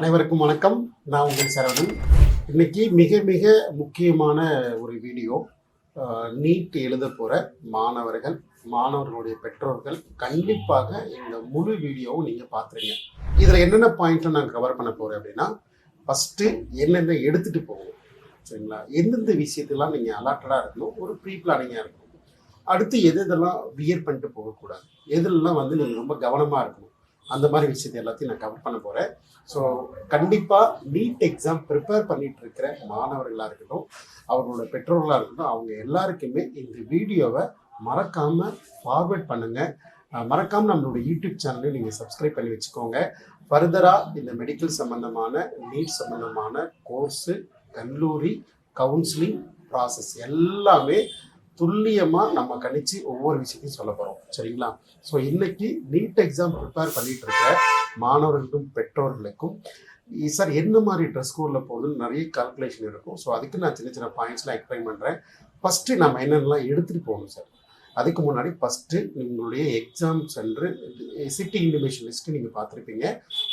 அனைவருக்கும் வணக்கம். நான் உங்கள் சரவணன். இன்னைக்கு மிக மிக முக்கியமான ஒரு வீடியோ. நீட் எழுத போகிற மாணவர்களுடைய பெற்றோர்கள் கண்டிப்பாக இந்த முழு வீடியோவும் நீங்கள் பார்த்துருங்க. இதில் என்னென்ன பாயிண்ட்டை நான் கவர் பண்ண போகிறேன் அப்படின்னா, ஃபஸ்ட்டு என்னென்ன எடுத்துகிட்டு போகணும், சரிங்களா? எந்தெந்த விஷயத்தெல்லாம் நீங்கள் அலர்ட்டடாக இருக்கணும், ஒரு ப்ரீ பிளானிங்காக இருக்கணும். அடுத்து எதெல்லாம் வியர் பண்ணிட்டு போகக்கூடாது, எதுலெல்லாம் நீங்கள் ரொம்ப கவனமாக இருக்கணும், அந்த மாதிரி விஷயத்தை எல்லாத்தையும் நான் கவர் பண்ண போகிறேன். ஸோ கண்டிப்பாக நீட் எக்ஸாம் ப்ரிப்பேர் பண்ணிட்டு இருக்கிற மாணவர்களாக இருக்கட்டும், அவர்களோட பெற்றோர்களாக இருக்கட்டும், அவங்க எல்லாருக்குமே இந்த வீடியோவை மறக்காமல் ஃபார்வர்ட் பண்ணுங்கள். மறக்காமல் நம்மளோட யூடியூப் சேனலையும் நீங்கள் சப்ஸ்கிரைப் பண்ணி வச்சுக்கோங்க. ஃபர்தராக இந்த மெடிக்கல் சம்மந்தமான நீட் சம்மந்தமான கோர்ஸு, கல்லூரி, கவுன்சிலிங் ப்ராசஸ் எல்லாமே துல்லியமாக நம்ம கணிச்சு ஒவ்வொரு விஷயத்தையும் சொல்ல போகிறோம், சரிங்களா? ஸோ இன்னைக்கு நீட் எக்ஸாம் ப்ரிப்பேர் பண்ணிட்டு இருக்க மாணவர்களுக்கும் பெற்றோர்களுக்கும் சார் என்ன மாதிரி ட்ரெஸ் கோடில் போகுதுன்னு நிறைய கால்குலேஷன் இருக்கும். ஸோ அதுக்கு நான் சின்ன சின்ன பாயிண்ட்ஸ்லாம் எக்ஸ்பிளைன் பண்ணுறேன். ஃபஸ்ட்டு நம்ம என்னென்னலாம் எடுத்துகிட்டு போகணும் சார். அதுக்கு முன்னாடி ஃபஸ்ட்டு உங்களுடைய எக்ஸாம் சென்று சிட்டி இன்டிமேஷன் லிஸ்ட்டு நீங்கள் பார்த்துருப்பீங்க,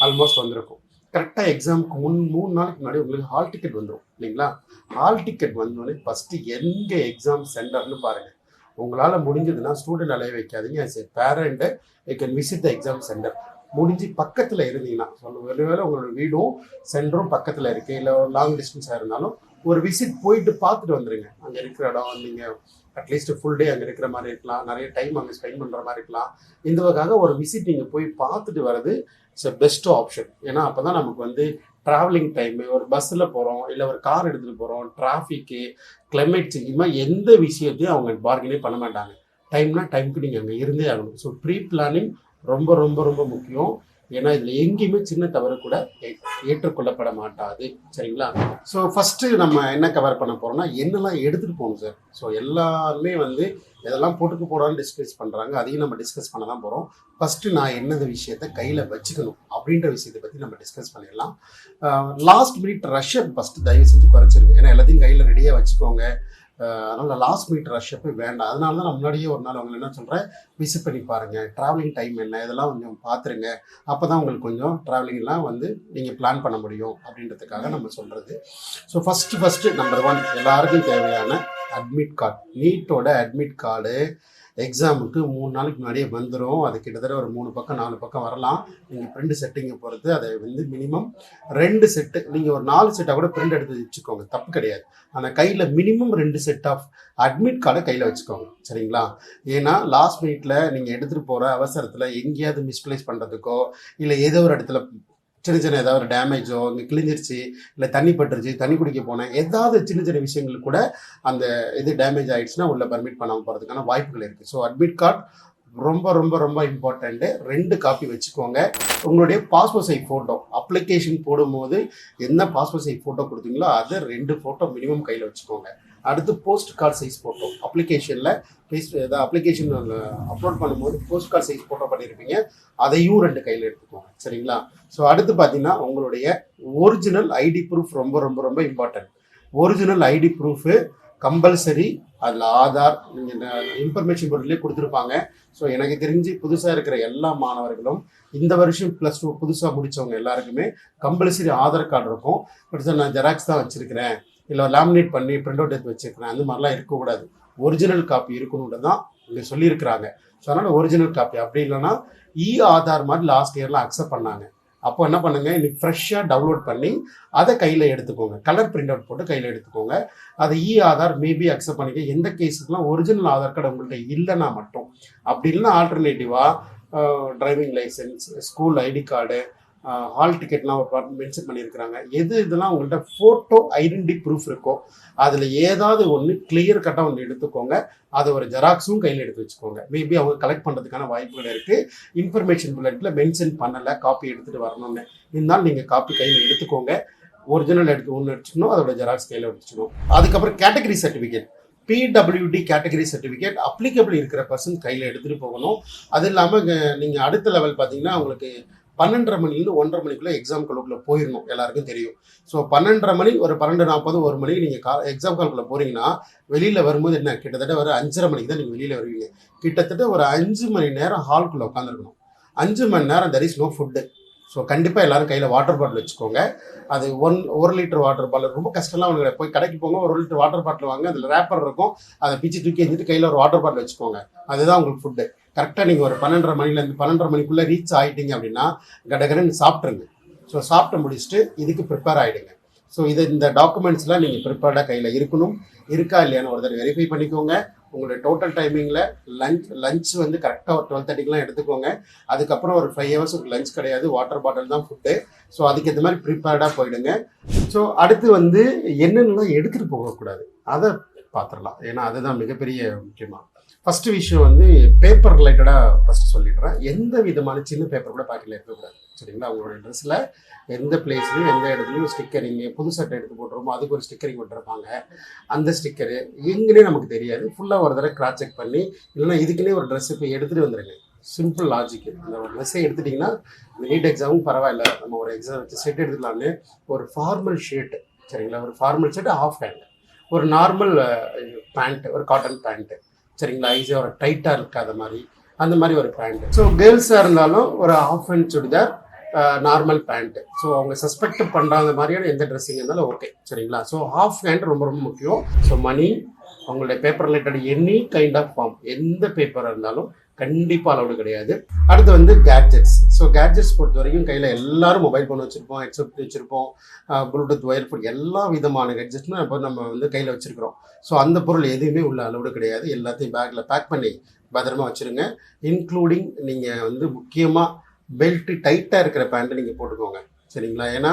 ஆல்மோஸ்ட் வந்திருக்கும். கரெக்டாக எக்ஸாமுக்கு 3 நாளைக்கு முன்னாடி உங்களுக்கு ஹால் டிக்கெட் வந்துடும் இல்லைங்களா? ஹால் டிக்கெட் வந்தோடனே ஃபஸ்ட்டு எங்கே எக்ஸாம் சென்டர்னு பாருங்கள். உங்களால் முடிஞ்சதுன்னா ஸ்டூடெண்ட் அலைய வைக்காதீங்க. As a parent you can visit the exam centre. முடிஞ்சு பக்கத்தில் இருந்தீங்கன்னா, ஒருவேளை உங்களோட வீடும் சென்டரும் பக்கத்தில் இருக்குது, இல்லை லாங் டிஸ்டன்ஸாக இருந்தாலும் ஒரு விசிட் போயிட்டு பார்த்துட்டு வந்துடுங்க. அங்கே இருக்கிற இடம் நீங்கள் அட்லீஸ்ட் ஃபுல் டே அங்கே இருக்கிற மாதிரி இருக்கலாம், நிறைய டைம் அங்கே ஸ்பெண்ட் பண்ணுற மாதிரி இருக்கலாம். இந்த வகையாக ஒரு விசிட் நீங்கள் போய் பார்த்துட்டு வர்றது இட்ஸ் பெஸ்ட் ஆப்ஷன். ஏன்னா அப்போ தான் நமக்கு ட்ராவலிங் டைமு, ஒரு பஸ்ஸில் போகிறோம் இல்லை ஒரு கார் எடுத்துகிட்டு போகிறோம், டிராஃபிக்கு, கிளைமேட் சேஞ்ச், இது மாதிரி எந்த விஷயத்தையும் அவங்க பார்கெனே பண்ண மாட்டாங்க. டைம்னா டைமுக்கு நீங்கள் அங்கே இருந்தே ஆகணும். ஸோ ப்ரீ பிளானிங் ரொம்ப ரொம்ப ரொம்ப முக்கியம். ஏன்னா இதில் எங்கேயுமே சின்ன தவறு கூட ஏற்றுக்கொள்ளப்பட மாட்டாது, சரிங்களா? ஸோ ஃபஸ்ட்டு நம்ம என்ன கவர் பண்ண போகிறோம்னா, என்னெல்லாம் எடுத்துகிட்டு போகணும் சார். ஸோ எல்லாருமே எதெல்லாம் போட்டுக்கு போகிறான்னு டிஸ்கஸ் பண்ணுறாங்க, அதையும் நம்ம டிஸ்கஸ் பண்ண தான் போகிறோம். ஃபஸ்ட்டு நான் என்னென்ன விஷயத்த கையில் வச்சுக்கணும் அப்படின்ற விஷயத்தை பற்றி நம்ம டிஸ்கஸ் பண்ணிடலாம். லாஸ்ட் மினிட் ரஷ்ஷை ஃபஸ்ட்டு தயவு செஞ்சு குறைச்சிருங்க. ஏன்னா எல்லாத்தையும் கையில் ரெடியாக வச்சுக்கோங்க. அதனால் லாஸ்ட் மினிட் ரஷ்ஷப்பே வேண்டாம். அதனால தான் நான் முன்னாடியே ஒரு நாள் அவங்க என்ன சொல்கிறேன், விசிட் பண்ணி பாருங்கள், ட்ராவலிங் டைம் என்ன, இதெல்லாம் கொஞ்சம் பார்த்துருங்க. அப்போ தான் உங்களுக்கு கொஞ்சம் ட்ராவலிங்லாம் நீங்கள் பிளான் பண்ண முடியும் அப்படின்றதுக்காக நம்ம சொல்கிறது. ஸோ ஃபஸ்ட்டு நம்பர் 1 எல்லாருக்கும் தேவையான அட்மிட் கார்டு. நீட்டோட அட்மிட் கார்டு எக்ஸாமுக்கு 3 நாளைக்கு முன்னாடியே வந்துடும். அது கிட்டத்தட்ட ஒரு 3 பக்கம் 4 பக்கம் வரலாம். நீங்கள் பிரிண்ட் செட்டிங்கை பொறுத்து அதை மினிமம் 2 செட்டு, நீங்கள் ஒரு 4 செட்டாக கூட பிரிண்ட் எடுத்து வச்சுக்கோங்க, தப்பு கிடையாது. ஆனால் கையில் மினிமம் 2 செட் ஆஃப் அட்மிட் கார்டை கையில் வச்சுக்கோங்க, சரிங்களா? ஏன்னா லாஸ்ட் மினிட்ல நீங்கள் எடுத்துகிட்டு போகிற அவசரத்தில் எங்கேயாவது மிஸ்பிளேஸ் பண்ணுறதுக்கோ, இல்லை ஏதோ ஒரு இடத்துல சின்ன ஏதாவது ஒரு டேமேஜோ, இங்கே கிழிஞ்சிருச்சு, இல்லை தண்ணி பட்டுருச்சு, தண்ணி குடிக்க போனேன், ஏதாவது சின்ன விஷயங்கள் கூட அந்த இது டேமேஜ் ஆகிடுச்சுன்னா உள்ள பர்மிட் பண்ணாமல் போகிறதுக்கான வாய்ப்புகள் இருக்குது. ஸோ அட்மிட் கார்டு ரொம்ப ரொம்ப ரொம்ப இம்பார்ட்டண்ட்டு. 2 காப்பி வச்சுக்கோங்க. உங்களுடைய பாஸ்போர்ட் சைஸ் ஃபோட்டோ அப்ளிகேஷன் போடும்போது என்ன பாஸ்போர்ட் சைஸ் ஃபோட்டோ கொடுத்தீங்களோ அதை 2 ஃபோட்டோ மினிமம் கையில் வச்சுக்கோங்க. அடுத்து போஸ்ட் கார்டு சைஸ் ஃபோட்டோ, அப்ளிகேஷனில் அப்ளிகேஷன் அப்லோட் பண்ணும்போது போஸ்ட் கார்டு சைஸ் ஃபோட்டோ பண்ணியிருப்பீங்க, அதையும் 2 கையில் எடுத்துக்கோங்க, சரிங்களா? ஸோ அடுத்து பார்த்தீங்கன்னா உங்களுடைய ஒரிஜினல் ஐடி ப்ரூஃப் ரொம்ப ரொம்ப ரொம்ப important. Original ID proof compulsory. அதில் ஆதார் இன்ஃபர்மேஷன் போர்ட்லேயே கொடுத்துருப்பாங்க. ஸோ எனக்கு தெரிஞ்சு புதுசாக இருக்கிற எல்லா மாணவர்களும் இந்த வருஷம் +2 புதுசாக முடித்தவங்க எல்லாருக்குமே கம்பல்சரி ஆதார் கார்டு இருக்கும். சார் நான் ஜெராக்ஸ் தான் வச்சுருக்கிறேன், இல்லை லேமினேட் பண்ணி பிரிண்ட் அவுட் எடுத்து வச்சுருக்கிறேன், அந்த மாதிரிலாம் இருக்கக்கூடாது. ஒரிஜினல் காப்பி இருக்கணுன்றது தான் இங்கே சொல்லியிருக்கிறாங்க. ஸோ அதனால் ஒரிஜினல் காப்பி, அப்படி இல்லைன்னா ஆதார் மாதிரி லாஸ்ட் இயர்லாம் அக்செப்ட் பண்ணாங்க. அப்போ என்ன பண்ணுங்க, இன்னைக்கு ஃப்ரெஷ்ஷாக டவுன்லோட் பண்ணி அதை கையில் எடுத்துக்கோங்க. கலர் பிரிண்ட் அவுட் போட்டு கையில் எடுத்துக்கோங்க. அதை ஆதார் மேபி அக்செப்ட் பண்ணிக்க. எந்த கேஸுக்குலாம் ஒரிஜினல் ஆதார் கார்டு உங்கள்கிட்ட இல்லைன்னா மட்டும், அப்படி இல்லைன்னா ஆல்டர்னேட்டிவாக driving licence, school ID card, hall டிக்கெட்லாம் மென்ஷன் பண்ணியிருக்கிறாங்க. இதெல்லாம் உங்கள்கிட்ட ஃபோட்டோ ஐடென்டி ப்ரூஃப் இருக்கோ அதில் ஏதாவது ஒன்று கிளியர் கட்டாக ஒன்று எடுத்துக்கோங்க. அதை ஒரு ஜெராக்ஸும் கையில் எடுத்து வச்சுக்கோங்க. மேபி அவங்க கலெக்ட் பண்ணுறதுக்கான வாய்ப்புகள் இருக்குது. இன்ஃபர்மேஷன் புல்லட்டில் மென்ஷன் பண்ணலை காப்பி எடுத்துகிட்டு வரணும்னு இருந்தாலும் நீங்கள் காப்பி கையில் எடுத்துக்கோங்க. ஒரிஜினல் ஒன்று எடுத்துக்கணும், அதோட ஜெராக்ஸ் கையில் எடுத்துக்கணும். அதுக்கப்புறம் category certificate, PWD category certificate applicable இருக்கிற பர்சன் கையில் எடுத்துகிட்டு போகணும். அது இல்லாமல் நீங்கள் அடுத்த லெவல் பார்த்தீங்கன்னா உங்களுக்கு 12:30 மணிலேருந்து 1:30 மணிக்குள்ளே எக்ஸாம் காலுக்குள்ளே போயிடணும், எல்லாருக்கும் தெரியும். ஸோ 12:30 மணி, ஒரு 12:40, 1 மணிக்கு நீங்கள் எக்ஸாம் காலுக்குள்ளே போகிறீங்கன்னா வெளியில் வரும்போது என்ன கிட்டத்தட்ட ஒரு 5:30 மணிக்கு தான் நீங்கள் வெளியில் வருவீங்க. கிட்டத்தட்ட ஒரு 5 மணி நேரம் ஹால்குள்ளே உட்காந்துருக்கணும். 5 மணி நேரம் there is no food. So கண்டிப்பாக எல்லாரும் கையில் வாட்டர் பாட்டில் வச்சுக்கோங்க. அது 1 லிட்டர் வாட்டர் பாட்டில் ரொம்ப கஷ்டம்லாம் ஒன்று போய் கடைக்கு போங்க, 1 லிட்டர் வாட்டர் பாட்டில் வாங்க, அதில் ரேப்பர் இருக்கும், அதை பிச்சு தூக்கி எஞ்சிட்டு கையில் ஒரு வாட்டர் பாட்டில் வச்சுக்கோங்க. அதுதான் உங்களுக்கு ஃபுட்டு. கரெக்டாக நீங்கள் ஒரு 12:30 மணிலேருந்து 12:30 மணிக்குள்ளே ரீச் ஆகிட்டீங்க அப்படின்னா கடகடன்னு சாப்பிட்ருங்க. ஸோ சாப்பிட்டு முடிச்சுட்டு இதுக்கு ப்ரிப்பேர் ஆகிடுங்க. ஸோ இந்த டாக்குமெண்ட்ஸ்லாம் நீங்கள் ப்ரிப்பேர்டாக கையில் இருக்கணும். இருக்கா இல்லையான்னு ஒரு தடவை வெரிஃபை பண்ணிக்கோங்க. உங்களுடைய டோட்டல் டைமிங்கில் லஞ்ச் வந்து கரெக்டாக ஒரு 12:30க்கெலாம் எடுத்துக்கோங்க. அதுக்கப்புறம் ஒரு 5 ஹவர்ஸ் லஞ்ச் கிடையாது, வாட்டர் பாட்டில் தான் ஃபுட்டு. ஸோ அதுக்கேற்ற மாதிரி ப்ரிப்பேர்டாக போயிடுங்க. ஸோ அடுத்து வந்து என்னென்னலாம் எடுத்துகிட்டு போகக்கூடாது அதை பார்த்துடலாம். ஏன்னா அதுதான் மிகப்பெரிய முக்கியமாக. ஃபஸ்ட்டு விஷயம் வந்து பேப்பர் ரிலேட்டடாக ஃபஸ்ட்டு சொல்லிடுறேன். எந்த விதமான சின்ன பேப்பர் கூட பாக்கெட்டில் இருக்கக்கூடாது. சரிங்களா? உங்களுடைய ட்ரெஸ்ஸில் எந்த பிளேஸ்லையும் எந்த இடத்துலையும் ஸ்டிக்கரிங்கு, புது சட்டை எடுத்து போட்டுருமோ அதுக்கு ஒரு ஸ்டிக்கரிங் விட்டுருப்பாங்க. அந்த ஸ்டிக்கரு எங்கேனே நமக்கு தெரியாது. ஃபுல்லாக ஒரு தடவை கிராஸ் செக் பண்ணி, இல்லைன்னா இதுக்குன்னே ஒரு ட்ரெஸ் இப்போ எடுத்துகிட்டு வந்துடுங்க. Simple logic. அந்த ஒரு ட்ரெஸ்ஸை எடுத்துட்டிங்கன்னா நீட் எக்ஸாமும் பரவாயில்ல, நம்ம ஒரு எக்ஸாம் வச்சு செட் எடுத்துக்கலான்னு ஒரு ஃபார்மல் ஷர்ட்டு. சரிங்களா? ஒரு ஃபார்மல் ஷர்ட்டு, ஆஃப் ஹேண்ட், ஒரு நார்மல் பேண்ட்டு, ஒரு காட்டன் பேண்ட்டு. சரிங்களா? ஈஸியாக ஒரு டைட்டாக இருக்காத மாதிரி அந்த மாதிரி ஒரு பேண்ட்டு. ஸோ கேர்ள்ஸாக இருந்தாலும் ஒரு half hand churidar, normal pant. So அவங்க சஸ்பெக்ட் பண்ணுறாத மாதிரியான எந்த ட்ரெஸ்ஸிங் இருந்தாலும் ஓகே. சரிங்களா? ஸோ ஆஃப் ஹேண்ட் ரொம்ப ரொம்ப முக்கியம். ஸோ மணி, அவங்களுடைய paper related any kind of form, எந்த பேப்பராக இருந்தாலும் கண்டிப்பாக அலௌடு கிடையாது. அடுத்து வந்து கேட்ஜெட்ஸ். ஸோ கேட்ஜெட்ஸ் பொறுத்த வரைக்கும் கையில் எல்லாரும் மொபைல் ஃபோன் வச்சுருப்போம், ஹெட்செட் வச்சுருப்போம், ப்ளூடூத், ஒயர்ஃபோன், எல்லா விதமான கேட்ஜெட்ஸுமே இப்போ நம்ம வந்து கையில் வச்சுருக்கிறோம். ஸோ அந்த பொருள் எதுவுமே உள்ள அலௌடு கிடையாது. எல்லாத்தையும் பேக்கில் பேக் பண்ணி பத்திரமா வச்சுருங்க. இன்க்ளூடிங் நீங்கள் வந்து முக்கியமாக பெல்ட்டு டைட்டாக இருக்கிற பேண்ட்டு நீங்கள் போட்டுக்கோங்க. சரிங்களா? ஏன்னா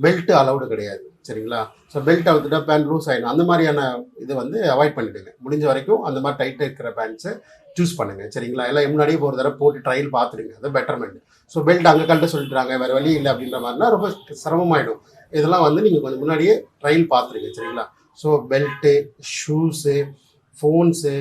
பெல்ட்டு அலௌடு கிடையாது. சரிங்களா? ஸோ பெல்ட் அவுத்துட்டா பேண்ட் லூஸ் ஆகிடும். அந்த மாதிரியான இதை வந்து அவாய்ட் பண்ணிவிடுங்க. முடிஞ்ச வரைக்கும் அந்த மாதிரி டைட்டாக இருக்கிற பேண்ட்ஸை சூஸ் பண்ணுங்கள். சரிங்களா? எல்லாம் முன்னாடியே ஒரு தடவை போட்டு ட்ரையல் பார்த்துடுங்க. அது பெட்டர்மெண்ட். ஸோ பெல்ட் அங்கே கழட்ட சொல்லிட்டுறாங்க, வேறு வழி இல்லை அப்படின்ற மாதிரினா ரொம்ப சிரமமாயிடும். இதெல்லாம் வந்து நீங்கள் கொஞ்சம் முன்னாடியே ட்ரையல் பார்த்துருங்க. சரிங்களா? So belt, shoes, phones,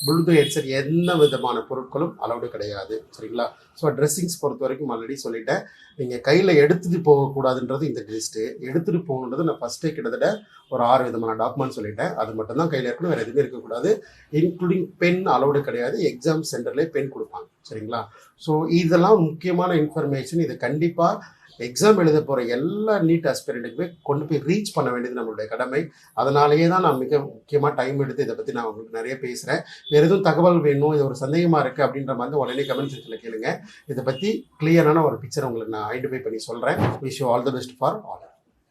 Bluetooth headset, எந்த விதமான பொருட்களும் அலௌடு கிடையாது. சரிங்களா? ஸோ ட்ரெஸ்ஸிங்ஸ் பொறுத்த வரைக்கும் ஆல்ரெடி சொல்லிட்டேன். நீங்கள் கையில் எடுத்துகிட்டு போகக்கூடாதுன்றது இந்த லிஸ்ட்டு. எடுத்துகிட்டு போகணுன்றது நான் ஃபஸ்ட்டே கிட்டத்தட்ட ஒரு 6 விதமான டாக்குமெண்ட் சொல்லிட்டேன். அது மட்டும் தான் கையில் இருக்கணும், வேறு எதுவுமே இருக்கக்கூடாது. இன்க்ளூடிங் பென் அலௌடு கிடையாது. எக்ஸாம் சென்டர்லேயே பென் கொடுப்பாங்க. சரிங்களா? ஸோ இதெல்லாம் முக்கியமான இன்ஃபர்மேஷன். இது கண்டிப்பாக எக்ஸாம் எழுத போகிற எல்லா நீட் ஆஸ்பிரண்ட்டுக்குமே கொண்டு போய் ரீச் பண்ண வேண்டியது நம்மளுடைய கடமை. அதனாலேயே தான் நான் மிக முக்கியமாக டைம் எடுத்து இதை பற்றி நான் உங்களுக்கு நிறைய பேசுகிறேன். வேறு எதுவும் தகவல் வேணும், இது ஒரு சந்தேகமாக இருக்குது அப்படின்ற மாதிரி உடனே கமெண்ட் செக்ஷனில் கேளுங்க. இதை பற்றி கிளியரான ஒரு பிக்சர் உங்களுக்கு நான் ஐடென்டிஃபை பண்ணி சொல்கிறேன். Wish you all the best for all.